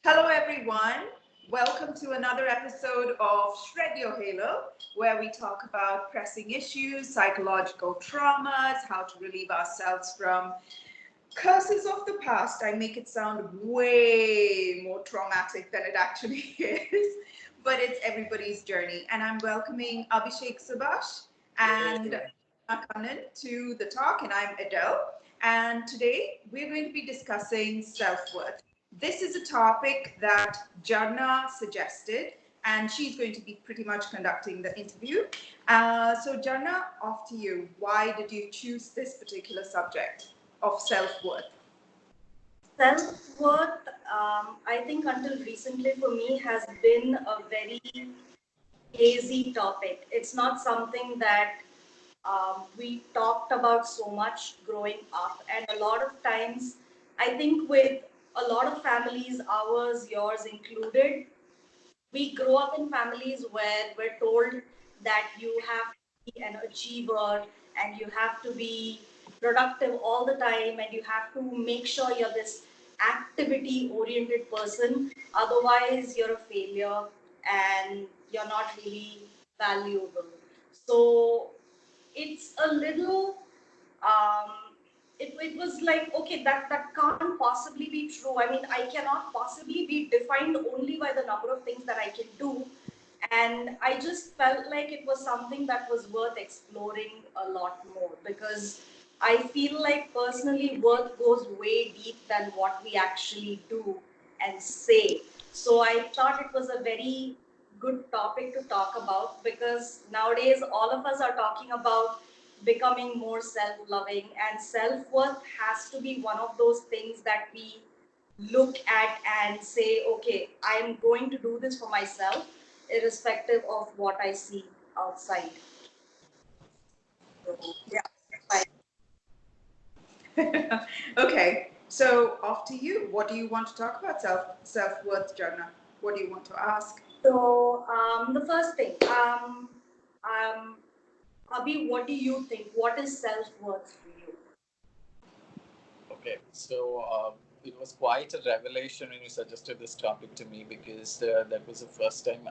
Hello, everyone. Welcome to another episode of Shred Your Halo, where we talk about pressing issues, psychological traumas, how to relieve ourselves from curses of the past. I make it sound way more traumatic than it actually is, but it's everybody's journey. And I'm welcoming Abhishek Subhash and Kanan to the talk, and I'm Edel. And today we're going to be discussing self worth. This is a topic that Jharna suggested, and she's going to be pretty much conducting the interview. So, Jharna, off to you. Why did you choose this particular subject of self worth? Self-worth, I think until recently for me has been a very hazy topic. It's not something that we talked about so much growing up. And a lot of times, I think with a lot of families, ours, yours included, we grow up in families where we're told that you have to be an achiever and you have to be productive all the time and you have to make sure you're this activity oriented person, otherwise you're a failure and you're not really valuable. So it's a little um, it was like, okay, that can't possibly be true. I mean, I cannot possibly be defined only by the number of things that I can do. And I just felt like it was something that was worth exploring a lot more, because I feel like personally worth goes way deep than what we actually do and say. So I thought it was a very good topic to talk about, because nowadays all of us are talking about becoming more self-loving, and self-worth has to be one of those things that we look at and say, okay, I'm going to do this for myself irrespective of what I see outside. So yeah, I Okay, so off to you. What do you want to talk about self worth, Jharna? What do you want to ask? So the first thing, um, Abhi, what do you think? What is self-worth for you? Okay, so it was quite a revelation when you suggested this topic to me, because that was the first time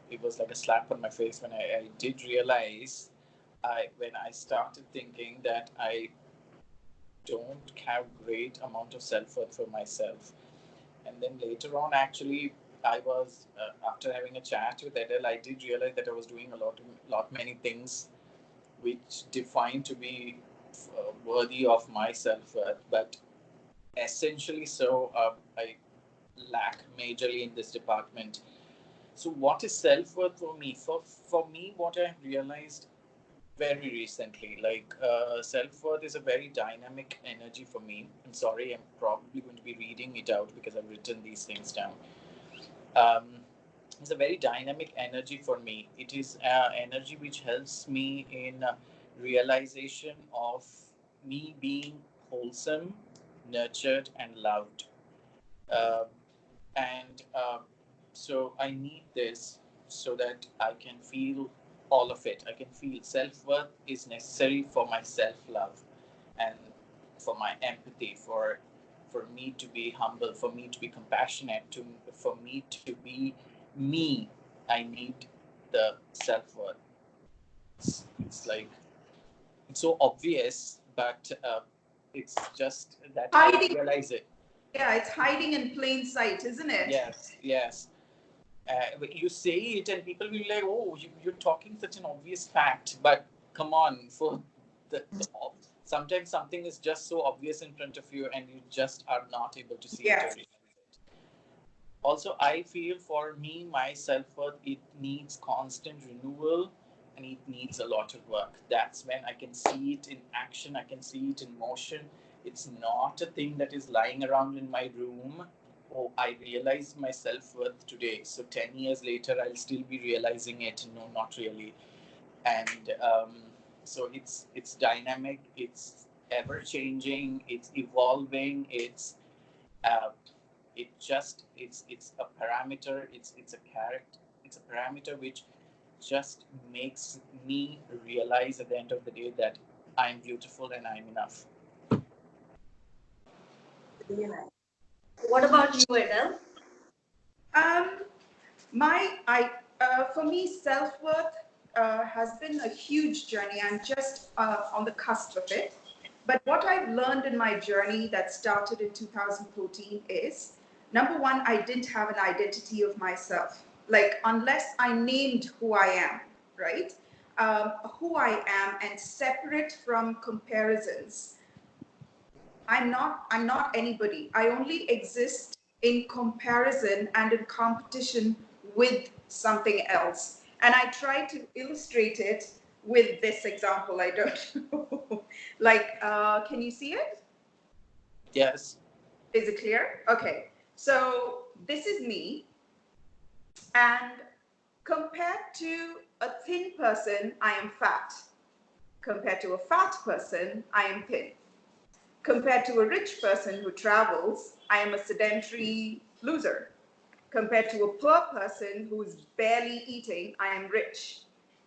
it was like a slap on my face when I did realize, when I started thinking that I don't have great amount of self-worth for myself. And then later on, actually, I was, after having a chat with Edel, I did realize that I was doing lot many things which define to be worthy of my self-worth, but essentially so I lack majorly in this department. So what is self-worth for me? For me, what I realized very recently, like self-worth is a very dynamic energy for me. I'm sorry, I'm probably going to be reading it out because I've written these things down. um, it's a very dynamic energy for me. It is energy which helps me in realization of me being wholesome, nurtured, and loved. Uh, and So I need this so that I can feel all of it. I can feel self worth is necessary for my self love and for my empathy, for me to be humble, for me to be compassionate, for me to be me. I need the self worth. It's like it's so obvious, but it's just that I Hiding, realize it. yeah, it's hiding in plain sight, isn't it? Yes, yes. But you say it, and people will be like, "Oh, you're talking such an obvious fact." But come on, for sometimes something is just so obvious in front of you, and you just are not able to see it or Yes. realize it. Also, I feel for me, my self worth, it needs constant renewal, and it needs a lot of work. That's when I can see it in action. I can see it in motion. It's not a thing that is lying around in my room. Oh, I realized my self worth today. So 10 years later, I'll still be realizing it. No, not really. And so it's dynamic. It's ever changing. It's evolving. Uh, it's a parameter. It's a character. It's a parameter which just makes me realize at the end of the day that I'm beautiful and I'm enough. Really nice. What about you, Edel? Um, for me, self-worth has been a huge journey. I'm just on the cusp of it. But what I've learned in my journey that started in 2014 is, number one, I didn't have an identity of myself. Like, unless I named who I am, right? Who I am and separate from comparisons, I'm not anybody. I only exist in comparison and in competition with something else. And I try to illustrate it with this example. I don't know. Like, can you see it? Yes. Is it clear? Okay. So this is me, and compared to a thin person, I am fat. Compared to a fat person, I am thin. Compared to a rich person who travels, I am a sedentary loser. Compared to a poor person who is barely eating, I am rich.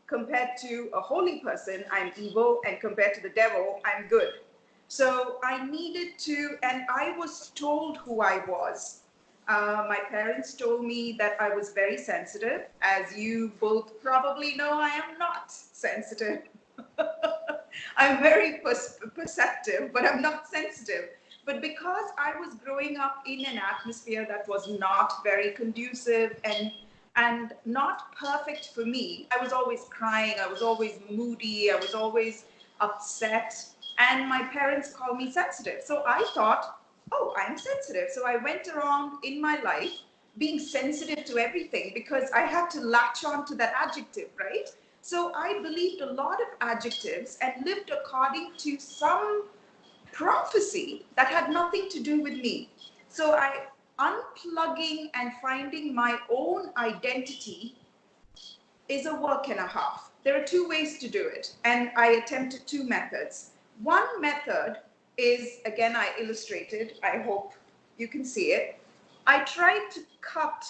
Compared to a holy person, I'm evil. And compared to the devil, I'm good. So I needed to, and I was told who I was. My parents told me that I was very sensitive. As you both probably know, I am not sensitive. I'm very perceptive, but I'm not sensitive. But because I was growing up in an atmosphere that was not very conducive and not perfect for me, I was always crying, I was always moody, I was always upset, and my parents called me sensitive. So I thought, oh, I'm sensitive. So I went around in my life being sensitive to everything because I had to latch on to that adjective, right? So I believed a lot of adjectives and lived according to some prophecy that had nothing to do with me. So I unplugging and finding my own identity is a work and a half. There are two ways to do it, and I attempted two methods. One method is, again, I illustrated, I hope you can see it. I tried to cut,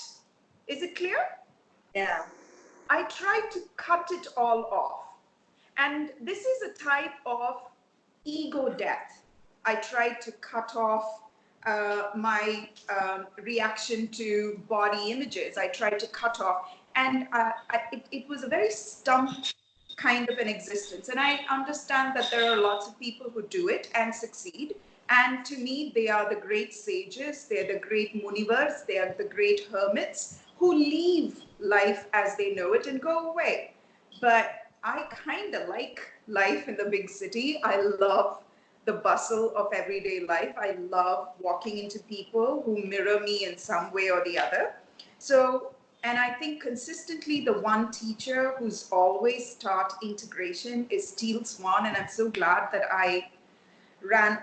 is it clear? Yeah. I tried to cut it all off. And this is a type of ego death. I tried to cut off my reaction to body images. I tried to cut off, and it was a very stumped kind of an existence. And I understand that there are lots of people who do it and succeed. And to me, they are the great sages, they're the great munivars, they are the great hermits who leave life as they know it and go away. But I kind of like life in the big city. I love the bustle of everyday life. I love walking into people who mirror me in some way or the other. So, and I think consistently the one teacher who's always taught integration is Teal Swan. And I'm so glad that I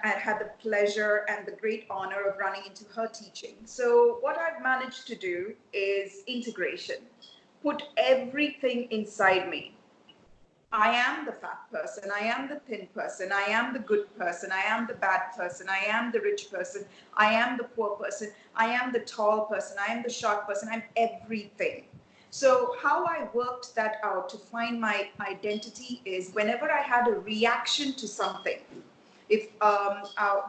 had the pleasure and the great honor of running into her teaching. So what I've managed to do is integration. Put everything inside me. I am the fat person, I am the thin person, I am the good person, I am the bad person, I am the rich person, I am the poor person, I am the tall person, I am the short person, I'm everything. So, how I worked that out to find my identity is whenever I had a reaction to something. If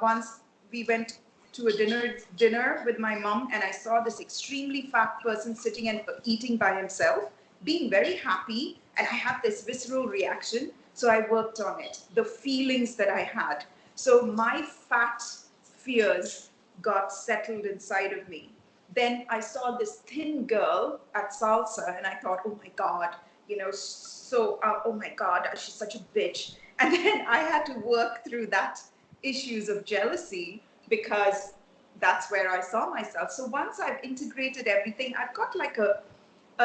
once we went to a dinner with my mom, and I saw this extremely fat person sitting and eating by himself, being very happy, and I had this visceral reaction. So I worked on it, the feelings that I had. So my fat fears got settled inside of me. Then I saw this thin girl at salsa, and I thought, oh my God, oh my God, she's such a bitch. And then I had to work through that issues of jealousy because that's where I saw myself. So once I've integrated everything, I've got like a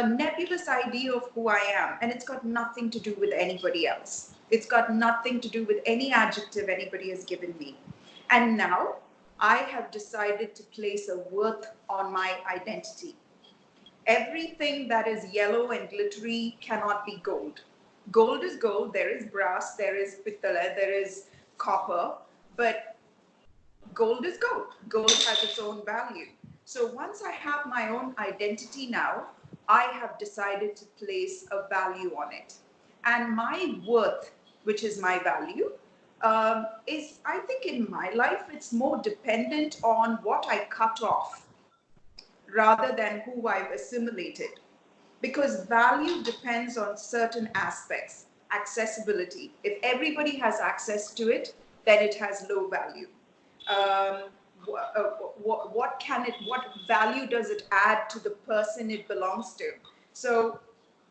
nebulous idea of who I am, and it's got nothing to do with anybody else. It's got nothing to do with any adjective anybody has given me. And now I have decided to place a worth on my identity. Everything that is yellow and glittery cannot be gold. Gold is gold, there is brass, there is pitala, there is copper, but gold is gold. Gold has its own value. So once I have my own identity now, I have decided to place a value on it. And my worth, which is my value, is, I think, in my life, it's more dependent on what I cut off rather than who I've assimilated. Because value depends on certain aspects. Accessibility. If everybody has access to it, then it has low value. Um, what value does it add to the person it belongs to? So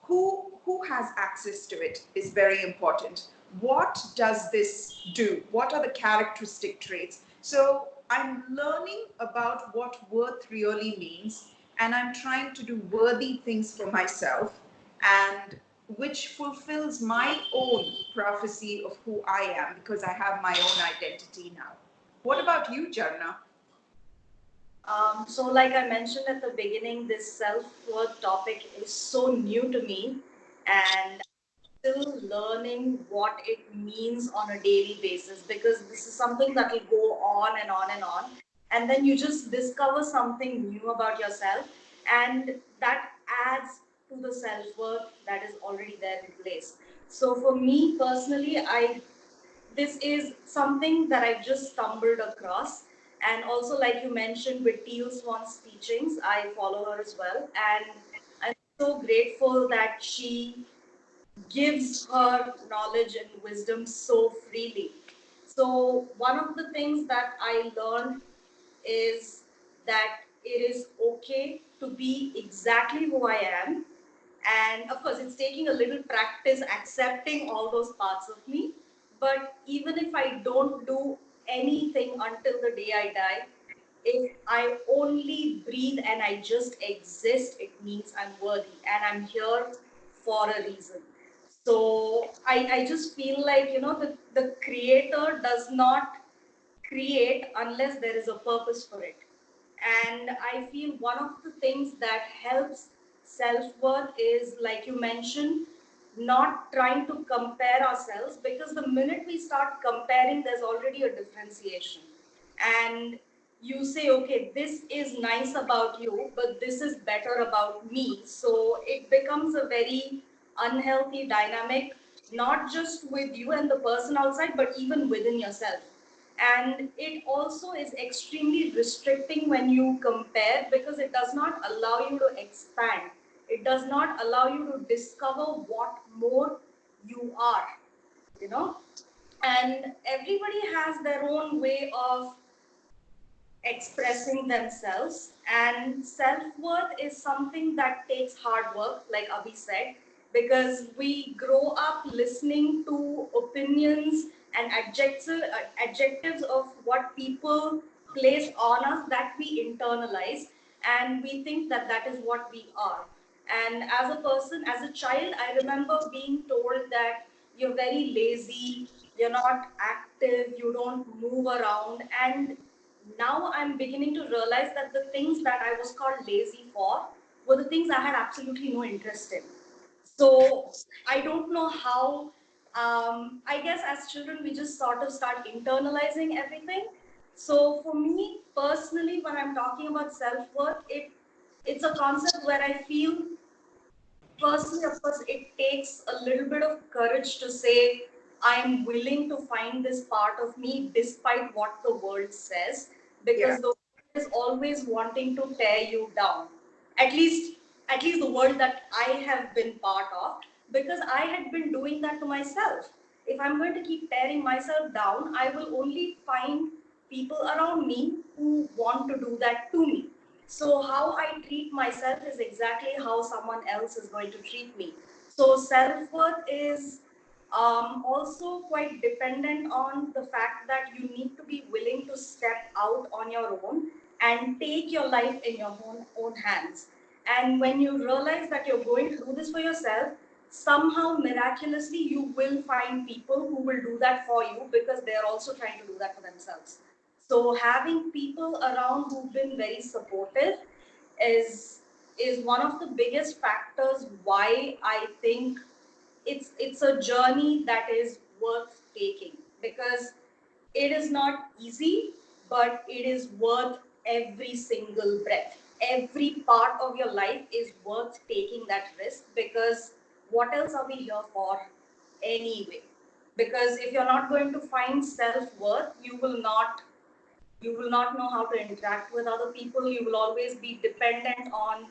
who has access to it is very important. What does this do? What are the characteristic traits? So I'm learning about what worth really means, and I'm trying to do worthy things for myself, and which fulfills my own prophecy of who I am, because I have my own identity now. What about you, Jarna? So, like I mentioned at the beginning, this self-worth topic is so new to me, and still learning what it means on a daily basis, because this is something that will go on and on and on. And then you just discover something new about yourself, and that adds to the self worth that is already there in place. So, for me personally, this is something that I've just stumbled across. And also, like you mentioned, with Teal Swan's teachings, I follow her as well. And I'm so grateful that she gives her knowledge and wisdom so freely. So, one of the things that I learned is that it is okay to be exactly who I am. And of course, it's taking a little practice accepting all those parts of me. But even if I don't do anything until the day I die, if I only breathe and I just exist, it means I'm worthy and I'm here for a reason. So I just feel like, the creator does not create unless there is a purpose for it. And I feel one of the things that helps self worth is, like you mentioned, not trying to compare ourselves, because the minute we start comparing, there's already a differentiation. And you say, okay, this is nice about you, but this is better about me. So it becomes a very unhealthy dynamic, not just with you and the person outside, but even within yourself. And it also is extremely restricting when you compare, because it does not allow you to expand. It does not allow you to discover what more you are, you know. And everybody has their own way of expressing themselves, and self-worth is something that takes hard work, like Abhi said, because we grow up listening to opinions and adjectives of what people place on us that we internalize, and we think that that is what we are. And as a person, as a child, I remember being told that you're very lazy, you're not active, you don't move around. And now I'm beginning to realize that the things that I was called lazy for were the things I had absolutely no interest in. So I don't know how. I guess as children we just sort of start internalizing everything. So for me personally, when I'm talking about self worth, it's a concept where I feel, firstly, of course, it takes a little bit of courage to say, I'm willing to find this part of me despite what the world says, Yeah. because the world is always wanting to tear you down. At least, at least the world that I have been part of, because I had been doing that to myself. If I'm going to keep tearing myself down, I will only find people around me who want to do that to me. So how I treat myself is exactly how someone else is going to treat me. So self-worth is also quite dependent on the fact that you need to be willing to step out on your own and take your life in your own hands. And when you realize that you're going through this for yourself, somehow miraculously you will find people who will do that for you, because they're also trying to do that for themselves. So having people around who've been very supportive is is one of the biggest factors why I think it's a journey that is worth taking, because it is not easy, but it is worth every single breath. Every part of your life is worth taking that risk, because what else are we here for anyway? Because if you're not going to find self-worth, you will not know how to interact with other people. You will always be dependent on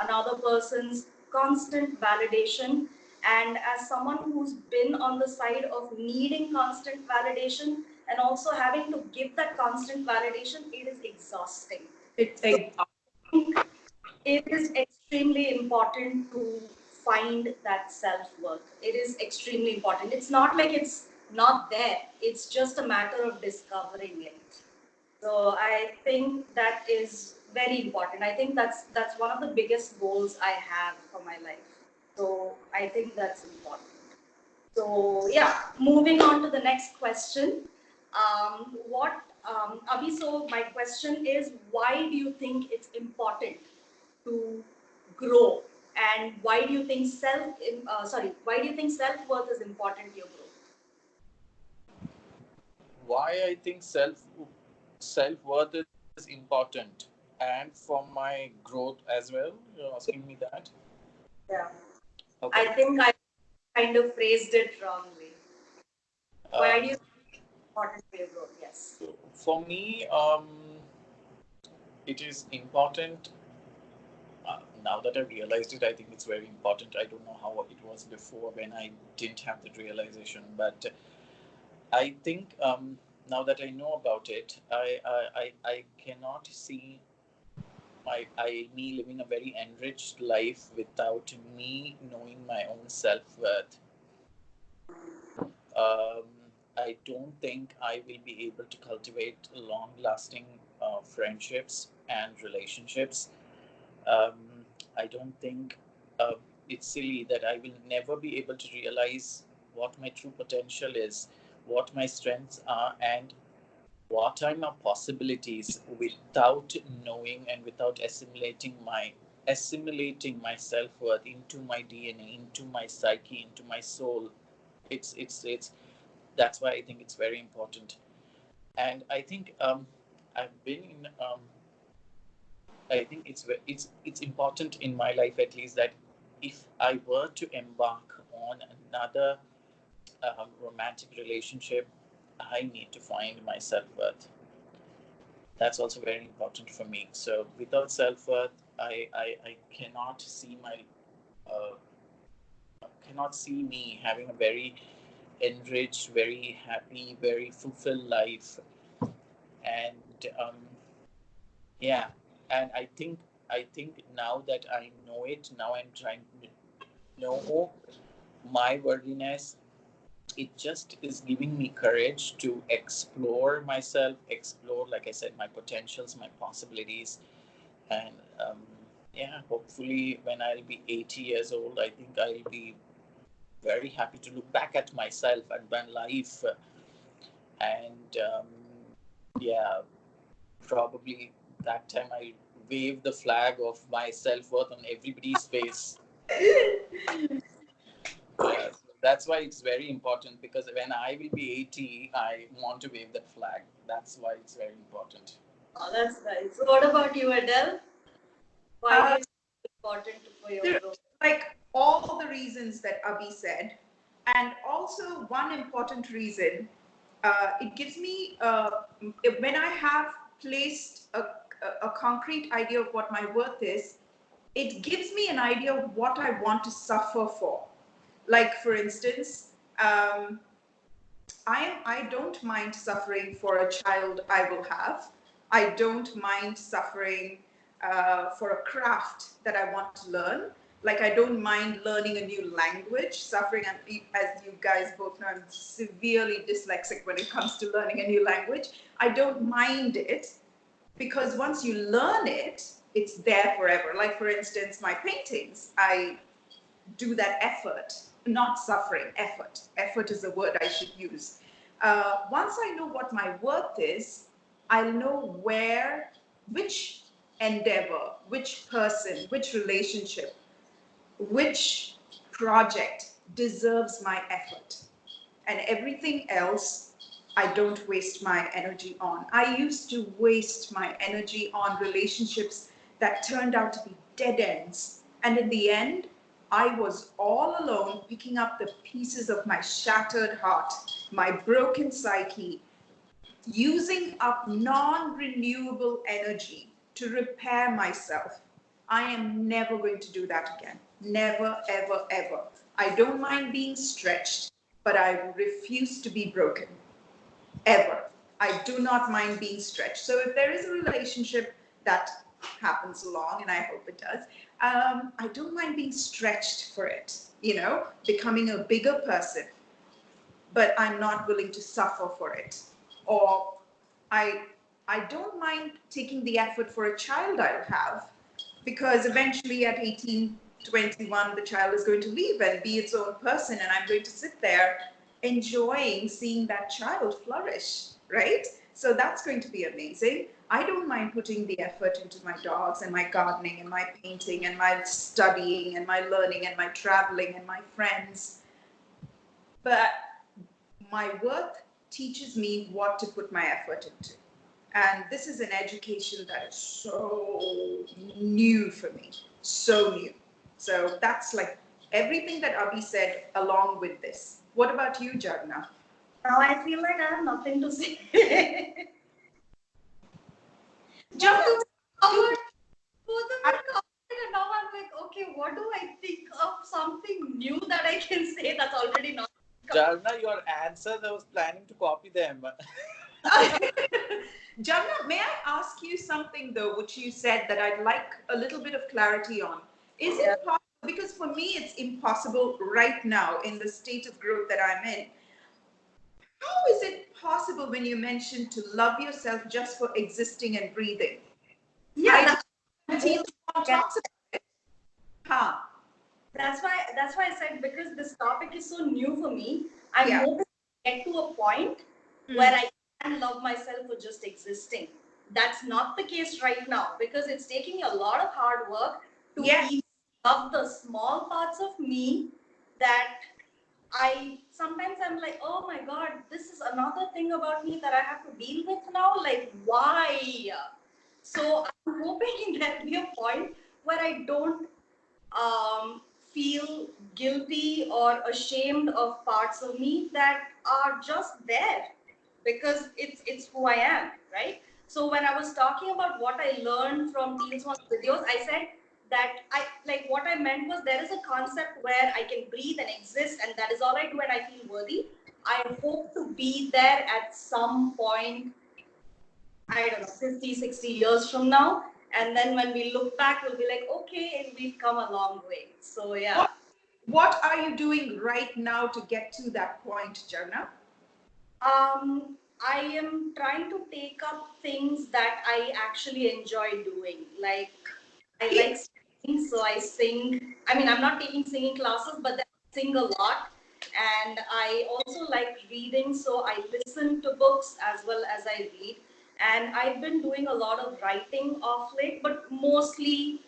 another person's constant validation. And as someone who's been on the side of needing constant validation and also having to give that constant validation, it is exhausting. It's So a I think it is extremely important to find that self-worth. It is extremely important. It's not like it's not there. It's just a matter of discovering it. So I think that is very important. I think that's one of the biggest goals I have for my life. So I think that's important. So yeah, moving on to the next question. Abhi, so my question is, why do you think it's important to grow, and why do you think why do you think self-worth is important to your growth? Why I think self worth is important, and for my growth as well. You're asking me that. Yeah, Okay. I think I kind of phrased it wrongly. Why do you Um, think it's important for your growth? Yes. so for me, it is important. Now that I've realized it, I think it's very important. I don't know how it was before when I didn't have that realization, but I think now that I know about it, I cannot see me living a very enriched life without me knowing my own self worth. Um, I don't think I will be able to cultivate long lasting friendships and relationships. Um, I don't think uh, it's silly that I will never be able to realize what my true potential is, what my strengths are, and what are my possibilities without knowing and without assimilating my self-worth into my DNA, into my psyche, into my soul. It's That's why I think it's very important. And I think I've been in I think it's important in my life, at least, that if I were to embark on another romantic relationship, I need to find my self-worth. That's also very important for me. So without self-worth, I uh, cannot see me having a very enriched, very happy, very fulfilled life. And yeah, and I think now that I know it, now I'm trying to know my worthiness. It just is giving me courage to explore myself, explore, like I said, my potentials, my possibilities. And yeah, hopefully when I'll be 80 years old, I think I'll be very happy to look back at myself and my life. And yeah, probably that time I wave the flag of my self-worth on everybody's face. Yeah, so that's why it's very important, because when I will be 80, I want to wave that flag. That's why it's very important. Oh, that's nice. So what about you, Adele? Why do uh, you think it's important for your there, growth? like all the reasons that Abhi said, and also one important reason. It gives me when I have placed a concrete idea of what my worth is, it gives me an idea of what I want to suffer for. Like for instance, I don't mind suffering for a child I will have. I don't mind suffering for a craft that I want to learn. Like I don't mind learning a new language. Suffering, and as you guys both know, I'm severely dyslexic when it comes to learning a new language. I don't mind it because once you learn it, it's there forever. Like for instance, my paintings, I do that effort, not suffering, effort. Effort is the word I should use. Once I know what my worth is, I'll know which endeavor, which person, which relationship, which project deserves my effort. And everything else, I don't waste my energy on. I used to waste my energy on relationships that turned out to be dead ends. And in the end, I was all alone picking up the pieces of my shattered heart. my broken psyche, using up non-renewable energy to repair myself. I am never going to do that again. Never, ever, ever. I don't mind being stretched, but I refuse to be broken. Ever. I do not mind being stretched. So if there is a relationship that happens along, and I hope it does, I don't mind being stretched for it, becoming a bigger person, but I'm not willing to suffer for it. Or I I don't mind taking the effort for a child I'll have, because eventually at 18, 21, the child is going to leave and be its own person, and I'm going to sit there enjoying seeing that child flourish, right? So that's going to be amazing. I don't mind putting the effort into my dogs and my gardening and my painting and my studying and my learning and my traveling and my friends. But my work teaches me what to put my effort into. And this is an education that is so new for me, so new. So that's like everything that Abhi said along with this. What about you, Jharna? Now I feel like I have nothing to say. Jharna, Covered, both of them covered, and now I'm like, okay, what do I think of something new that I can say that's already not covered? Jarna, your answers, I was planning to copy them. Jharna, may I ask you something though, which you said that I'd like a little bit of clarity on? Is Yeah. it possible? Because for me, it's impossible right now in the state of growth that I'm in. How is it possible when you mentioned to love yourself just for existing and breathing? Yeah, I until someone that's, talks about it. Huh? that's why I said, because this topic is so new for me, I'm Yeah. hoping to get to a point where I can love myself for just existing. That's not the case right now, because it's taking me a lot of hard work to Yeah. even love the small parts of me that I sometimes I'm like, oh my god, this is another thing about me that I have to deal with now. Like, why? So I'm hoping there'll be a point where I don't feel guilty or ashamed of parts of me that are just there, because it's who I am, right? So when I was talking about what I learned from Teens One's videos, I said that I like what I meant was there is a concept where I can breathe and exist, and that is all I do, and I feel worthy. I hope to be there at some point, I don't know, 50, 60 years from now. And then when we look back, we'll be like, okay, we've come a long way. So, yeah. What are you doing right now to get to that point, Jharna? I am trying to take up things that I actually enjoy doing. Like, I like singing, so I sing. I mean, I'm not taking singing classes, but I sing a lot. And I also like reading, so I listen to books as well as I read. And I've been doing a lot of writing of late, but mostly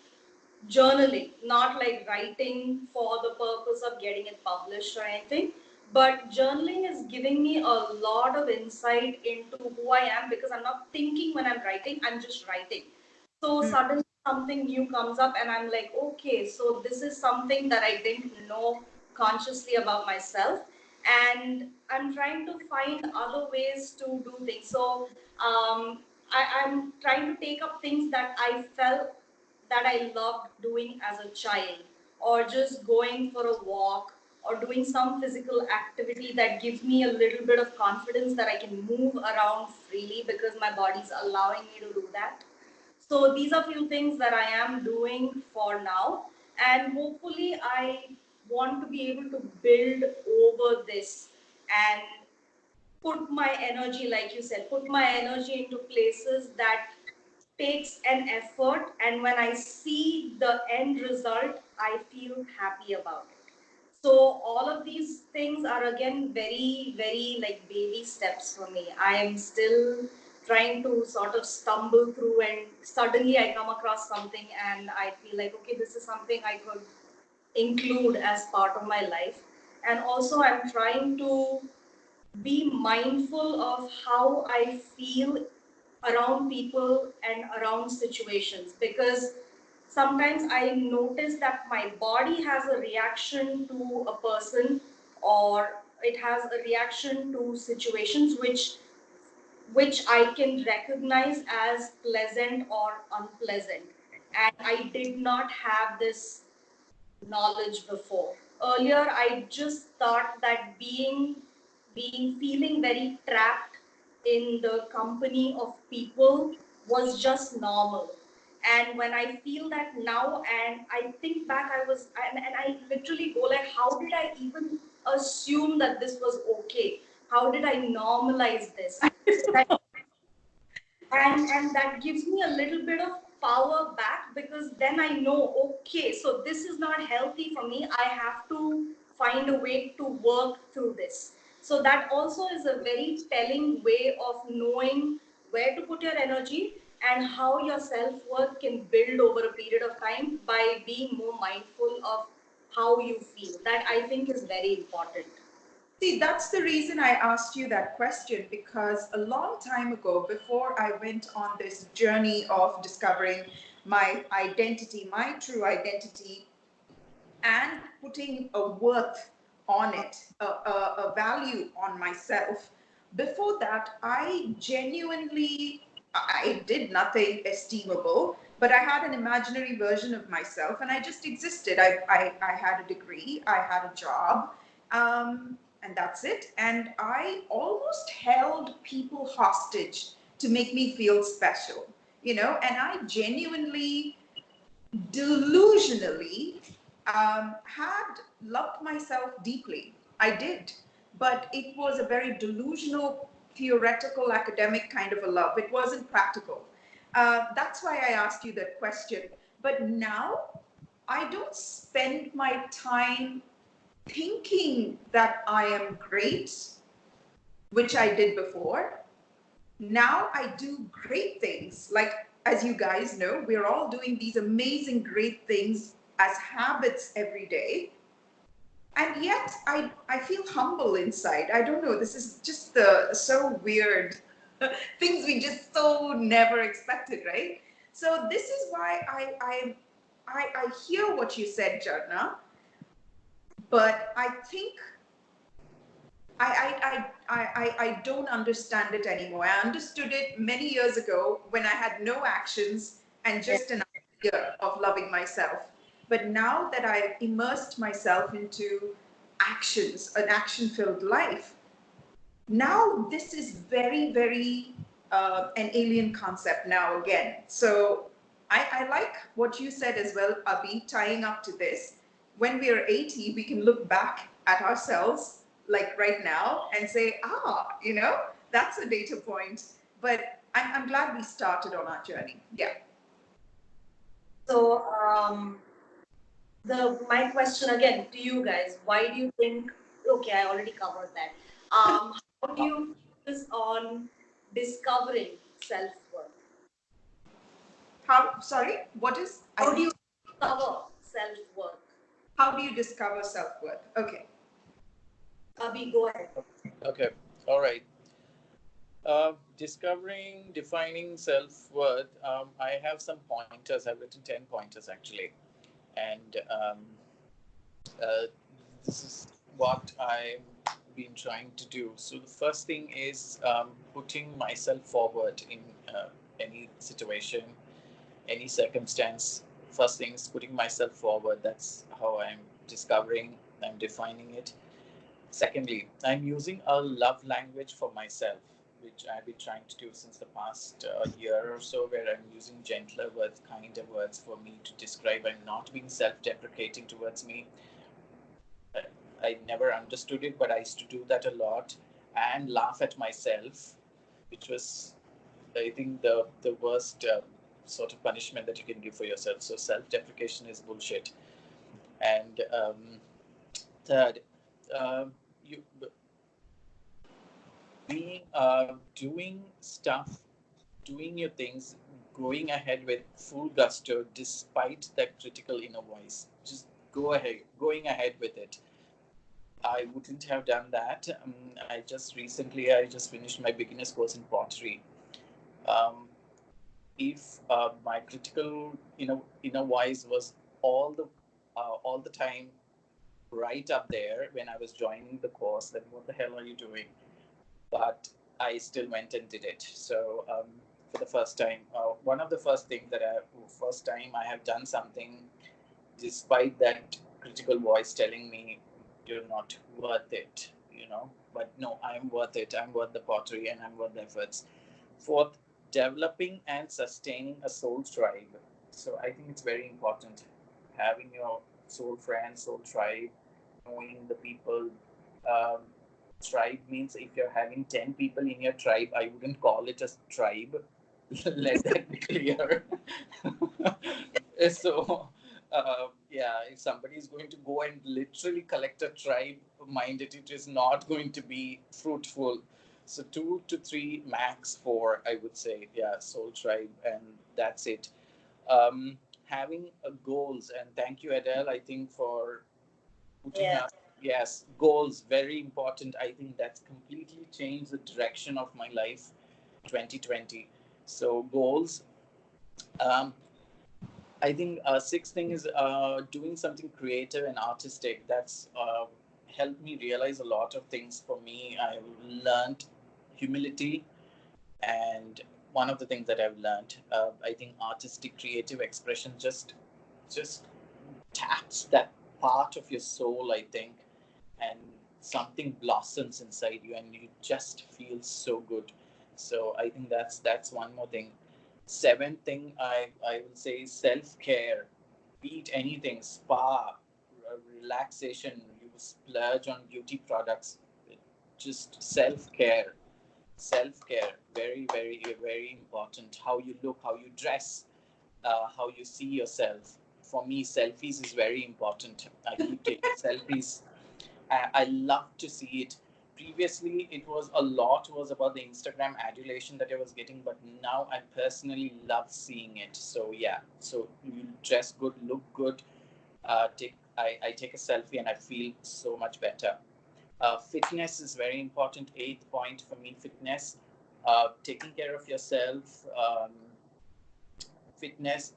journaling, not like writing for the purpose of getting it published or anything. But journaling is giving me a lot of insight into who I am, because I'm not thinking when I'm writing, I'm just writing. So suddenly something new comes up, and I'm like, okay, so this is something that I didn't know consciously about myself. And I'm trying to find other ways to do things. So I'm trying to take up things that I felt that I loved doing as a child, or just going for a walk, or doing some physical activity that gives me a little bit of confidence that I can move around freely because my body's allowing me to do that. So these are few things that I am doing for now, and hopefully I want to be able to build over this and put my energy, like you said, put my energy into places that takes an effort, and when I see the end result, I feel happy about it. So all of these things are again very, very like baby steps for me. I am still trying to sort of stumble through, and suddenly I come across something and I feel like, okay, this is something I could include as part of my life. And also I'm trying to be mindful of how I feel around people and around situations, because sometimes I notice that my body has a reaction to a person or it has a reaction to situations which I can recognize as pleasant or unpleasant. And I did not have this knowledge before. Earlier, I just thought that being feeling very trapped in the company of people was just normal. And when I feel that now, and I think back, and I literally go like, how did I even assume that this was okay? How did I normalize this? So that and that gives me a little bit of power back, because then I know, okay, so this is not healthy for me. I have to find a way to work through this. So that also is a very telling way of knowing where to put your energy and how your self-worth can build over a period of time by being more mindful of how you feel. That I think is very important. See, that's the reason I asked you that question, because a long time ago, before I went on this journey of discovering my identity, my true identity, and putting a worth on it, a value on myself. Before that, I genuinely, I did nothing esteemable, but I had an imaginary version of myself, and I just existed. I had a degree, I had a job, and that's it. And I almost held people hostage to make me feel special, and I genuinely, delusionally, had loved myself deeply. I did. But it was a very delusional, theoretical, academic kind of a love. It wasn't practical. That's why I asked you that question. But now I don't spend my time thinking that I am great, which I did before. Now I do great things. Like, as you guys know, we're all doing these amazing, great things as habits every day. And yet I feel humble inside. I don't know. This is just so weird. Things we just so never expected, right? So this is why I hear what you said, Jharna, but I think I don't understand it anymore. I understood it many years ago when I had no actions and just an idea of loving myself. But now that I've immersed myself into actions, an action filled life, now this is very, very an alien concept now again. So I like what you said as well, Abhi, tying up to this. When we are 80, we can look back at ourselves like right now and say, that's a data point. But I'm glad we started on our journey. Yeah. So, the my question again to you guys: why do you think? Okay, I already covered that. How do you focus on discovering self worth? Sorry, what is, How do you discover self worth? how do you discover self worth? Okay. Abhi, go ahead. Okay, all right. Discovering, defining self worth. I have some pointers. I've written 10 pointers actually. And uh, this is what I've been trying to do. So the first thing is putting myself forward in any situation, any circumstance. First thing is putting myself forward. That's how I'm discovering, I'm defining it. Secondly, I'm using a love language for myself, which I've been trying to do since the past year or so, where I'm using gentler words, kinder words for me to describe. I'm not being self deprecating towards me. I never understood it, but I used to do that a lot and laugh at myself, which was, I think, the worst sort of punishment that you can give for yourself. So self deprecation is bullshit. And third, you being doing stuff, doing your things, going ahead with full gusto despite that critical inner voice. Just go ahead, going ahead with it. I wouldn't have done that. I just finished my beginner's course in pottery. Um, if my critical inner voice was all the time right up there when I was joining the course. Then what the hell are you doing? But I still went and did it. So for the first time, one of the first time I have done something, despite that critical voice telling me you're not worth it, But no, I'm worth it. I'm worth the pottery and I'm worth the efforts. Fourth, developing and sustaining a soul tribe. So I think it's very important having your soul friends, soul tribe, knowing the people. Um, Tribe means if you're having 10 people in your tribe, I wouldn't call it a tribe. Let that be clear. So, yeah, if somebody is going to go and literally collect a tribe, mind it is not going to be fruitful. So, 2 to 3, max 4, I would say. Yeah, soul tribe, and that's it. Having goals, and thank you, Edel, I think, for putting Yeah. up, yes, goals, very important. I think that's completely changed the direction of my life 2020. So goals, um, I think sixth thing is doing something creative and artistic. That's helped me realize a lot of things. For me, I've learned humility, and one of the things that I've learned, I think artistic creative expression just taps that part of your soul, I think, and something blossoms inside you and you just feel so good. So I think that's one more thing. Seventh thing, I will say, self-care. Be it anything, spa, relaxation, you splurge on beauty products, just self-care. Self-care, very, very, very important. How you look, how you dress, how you see yourself. For me, selfies is very important. I keep taking selfies. I love to see it. Previously, it was a lot was about the Instagram adulation that I was getting, but now I personally love seeing it. So yeah, so you dress good, look good. I take a selfie and I feel so much better. Fitness is very important. Eighth point for me, fitness. Taking care of yourself. Fitness,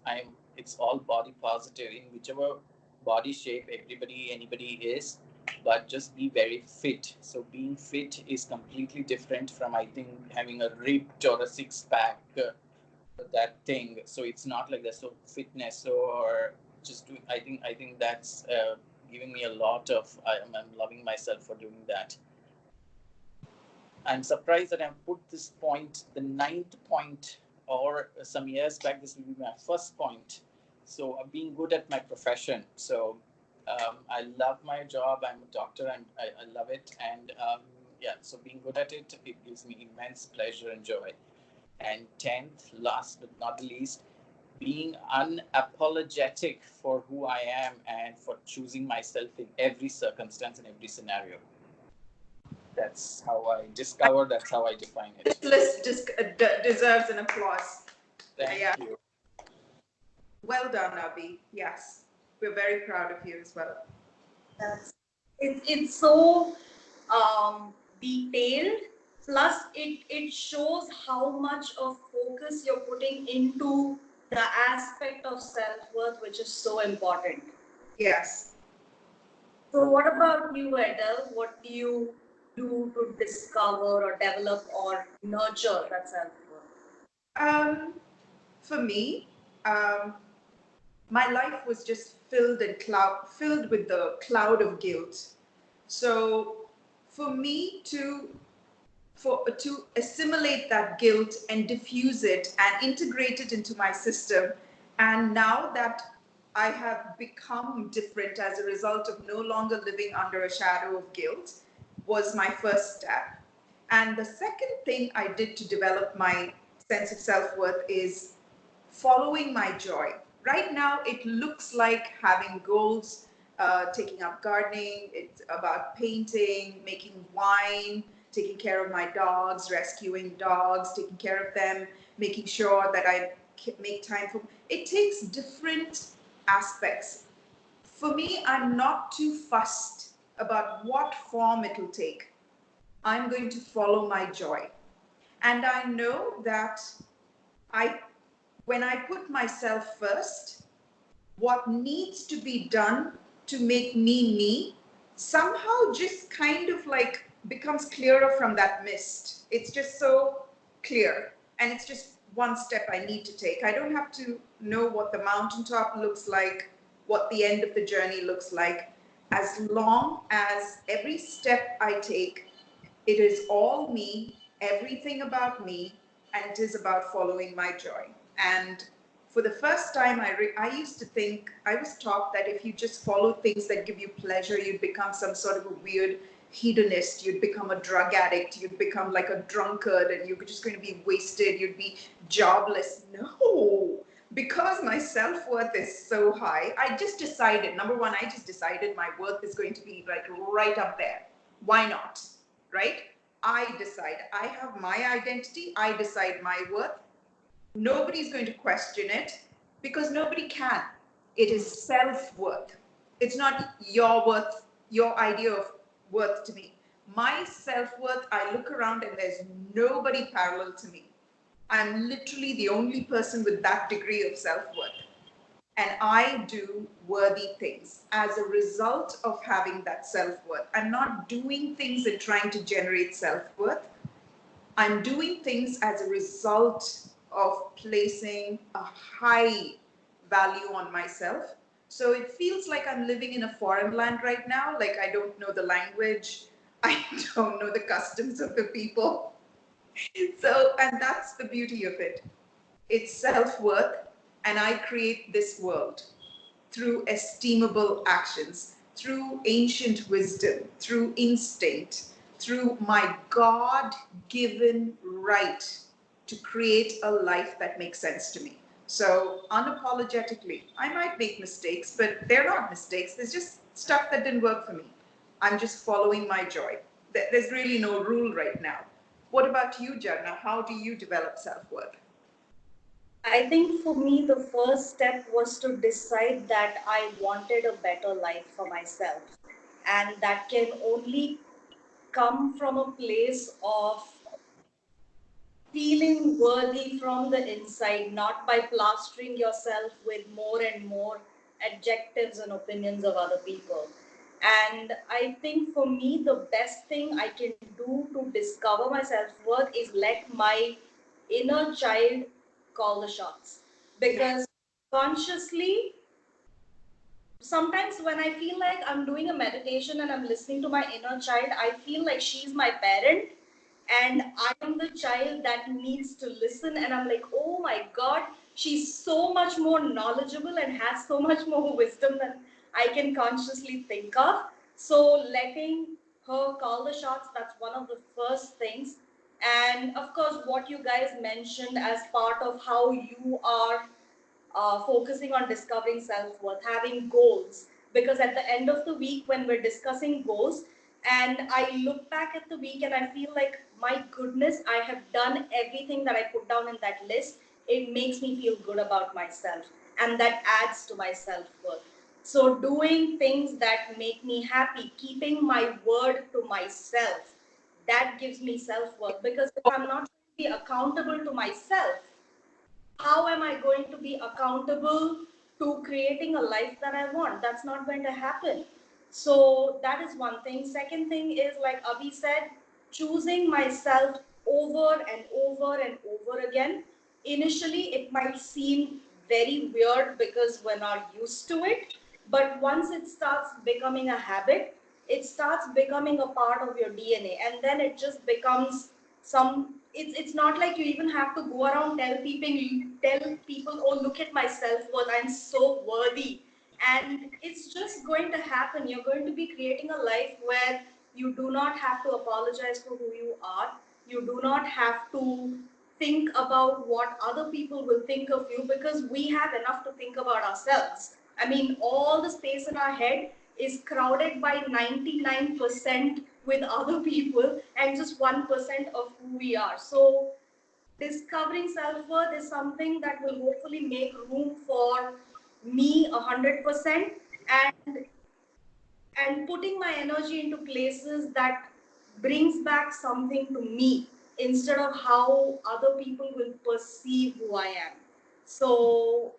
it's all body positive in whichever body shape anybody is, but just be very fit. So being fit is completely different from, I think, having a ripped or a six pack, that thing. So it's not like that. So fitness, or just do, I think that's giving me a lot of, I'm loving myself for doing that. I'm surprised that I've put this point, the ninth point, or some years back, this will be my first point. So, being good at my profession. So, I love my job. I'm a doctor and I love it. And yeah, so being good at it, it gives me immense pleasure and joy. And 10th, last but not the least, being unapologetic for who I am and for choosing myself in every circumstance and every scenario. That's how I discover, that's how I define This it. list deserves an applause. Thank Yeah, you. well done, Abhi. Yes, we're very proud of you as well. That's it's so detailed. Plus, it shows how much of focus you're putting into the aspect of self-worth, which is so important. Yes. So, what about you, Edel? What do you do to discover or develop or nurture that self-worth? Um, for me, um, my life was just filled with the cloud of guilt. So, for me to assimilate that guilt and diffuse it and integrate it into my system, and now that I have become different as a result of no longer living under a shadow of guilt, was my first step. And the second thing I did to develop my sense of self-worth is following my joy. Right now, it looks like having goals, taking up gardening, it's about painting, making wine, taking care of my dogs, rescuing dogs, taking care of them, making sure that I make time for it. Takes different aspects. For me, I'm not too fussed about what form it'll take. I'm going to follow my joy. And I know that I when I put myself first, what needs to be done to make me me somehow just kind of like becomes clearer from that mist. It's just so clear, and it's just one step I need to take. I don't have to know what the mountaintop looks like, what the end of the journey looks like, as long as every step I take, it is all me, everything about me, and it is about following my joy. And for the first time, I used to think, I was taught that if you just follow things that give you pleasure, you'd become some sort of a weird hedonist, you'd become a drug addict, you'd become like a drunkard, and you're just going to be wasted, you'd be jobless. No, because my self-worth is so high, I just decided, number one, I just decided my worth is going to be like right up there. Why not? Right? I decide. I have my identity. I decide my worth. Nobody's going to question it because nobody can. It is self worth. It's not your worth, your idea of worth to me. My self worth, I look around and there's nobody parallel to me. I'm literally the only person with that degree of self worth. And I do worthy things as a result of having that self worth. I'm not doing things and trying to generate self worth. I'm doing things as a result of placing a high value on myself. So it feels like I'm living in a foreign land right now. Like I don't know the language, I don't know the customs of the people. So, and that's the beauty of it. It's self worth, and I create this world through estimable actions, through ancient wisdom, through instinct, through my God given right to create a life that makes sense to me. So, unapologetically, I might make mistakes, but they're not mistakes. There's just stuff that didn't work for me. I'm just following my joy. There's really no rule right now. What about you, Jharna? How do you develop self worth? I think for me, the first step was to decide that I wanted a better life for myself. And that can only come from a place of feeling worthy from the inside, not by plastering yourself with more and more adjectives and opinions of other people. And I think for me, the best thing I can do to discover my self worth is let my inner child call the shots. Because consciously, sometimes when I feel like I'm doing a meditation and I'm listening to my inner child, I feel like she's my parent and I am the child that needs to listen. And I'm like, oh my God, she's so much more knowledgeable and has so much more wisdom than I can consciously think of. So letting her call the shots, that's one of the first things. And of course, what you guys mentioned as part of how you are focusing on discovering self worth, having goals. Because at the end of the week, when we're discussing goals, and I look back at the week and I feel like, my goodness, I have done everything that I put down in that list, it makes me feel good about myself. And that adds to my self worth. So, doing things that make me happy, keeping my word to myself, that gives me self worth. Because if I'm not be accountable to myself, how am I going to be accountable to creating a life that I want? That's not going to happen. So that is one thing. Second thing is, like Abhi said, choosing myself over and over and over again. Initially, it might seem very weird because we're not used to it. But once it starts becoming a habit, it starts becoming a part of your DNA. And then it just becomes some, it's not like you even have to go around tell people, oh, look at my self-worth, I'm so worthy. And it's just going to happen. You're going to be creating a life where you do not have to apologize for who you are. You do not have to think about what other people will think of you, because we have enough to think about ourselves. I mean, all the space in our head is crowded by 99% with other people and just 1% of who we are. So, discovering self worth is something that will hopefully make room for me 100%, and putting my energy into places that brings back something to me instead of how other people will perceive who I am. So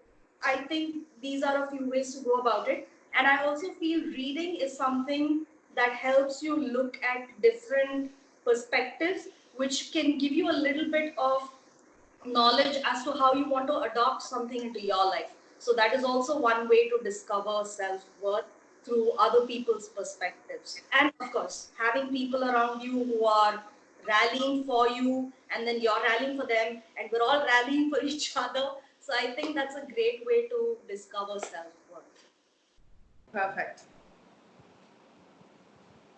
I think these are a few ways to go about it. And I also feel reading is something that helps you look at different perspectives, which can give you a little bit of knowledge as to how you want to adopt something into your life. So that is also one way to discover self-worth through other people's perspectives. And of course, having people around you who are rallying for you, and then you're rallying for them, and we're all rallying for each other. So I think that's a great way to discover self-worth. Perfect.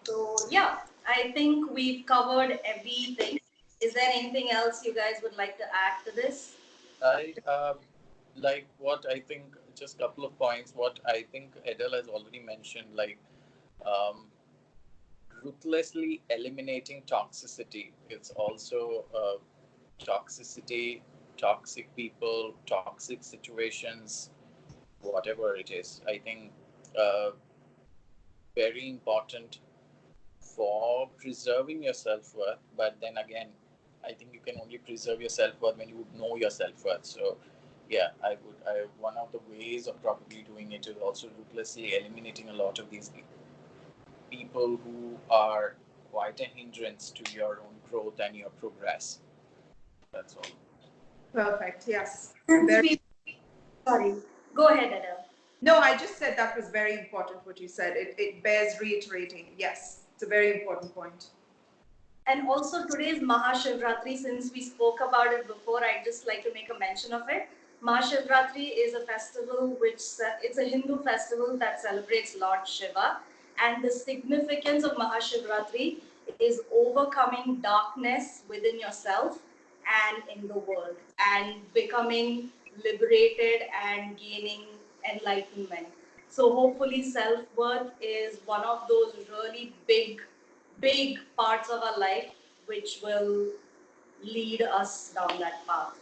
So yeah, I think we've covered everything. Is there anything else you guys would like to add to this? I like what I think. Just a couple of points. What I think Edel has already mentioned, like um, ruthlessly eliminating toxicity. It's also toxicity, toxic people, toxic situations, whatever it is. I think uh, very important for preserving your self worth. But then again, I think you can only preserve your self worth when you know your self worth. So, yeah, I would. One of the ways of probably doing it is also ruthlessly eliminating a lot of these people who are quite a hindrance to your own growth and your progress. That's all. Perfect. Yes. Since we, sorry, go ahead, Edel. No, I just said that was very important what you said. It bears reiterating. Yes, it's a very important point. And also today's Mahashivratri, since we spoke about it before, I'd just like to make a mention of it. Mahashivratri is a festival it's a Hindu festival that celebrates Lord Shiva. And the significance of Mahashivratri is overcoming darkness within yourself and in the world, and becoming liberated and gaining enlightenment. So hopefully self-worth is one of those really big parts of our life which will lead us down that path.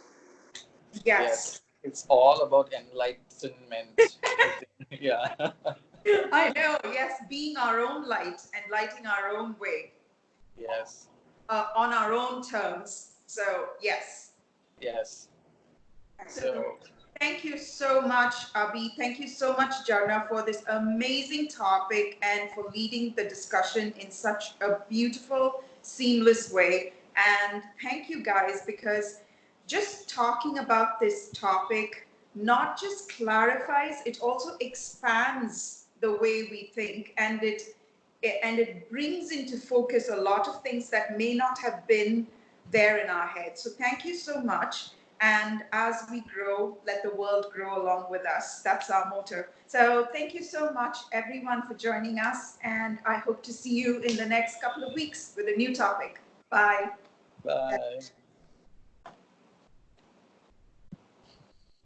Yes. Yes, it's all about enlightenment. I think. Yeah. I know. Yes, being our own light and lighting our own way Yes. on our own terms. So, yes. Yes. So, So thank you so much, Abhi. Thank you so much, Jharna, for this amazing topic and for leading the discussion in such a beautiful, seamless way. And thank you, guys, because just talking about this topic not just clarifies, it also expands the way we think, and it brings into focus a lot of things that may not have been there in our heads. So thank you so much. And as we grow, let the world grow along with us. That's our motto. So thank you so much, everyone, for joining us. And I hope to see you in the next couple of weeks with a new topic. Bye. bye.